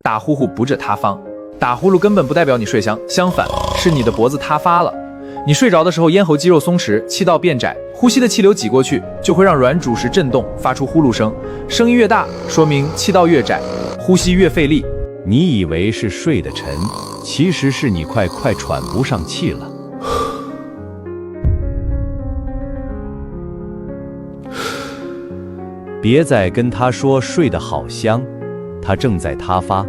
打呼呼不着塌方。打呼噜根本不代表你睡香，相反是你的脖子塌发了。你睡着的时候，咽喉肌肉松弛，气道变窄，呼吸的气流挤过去，就会让软主食震动，发出呼噜声。声音越大，说明气道越窄，呼吸越费力。你以为是睡得沉，其实是你快喘不上气了。别再跟他说睡得好香，他正在塌发。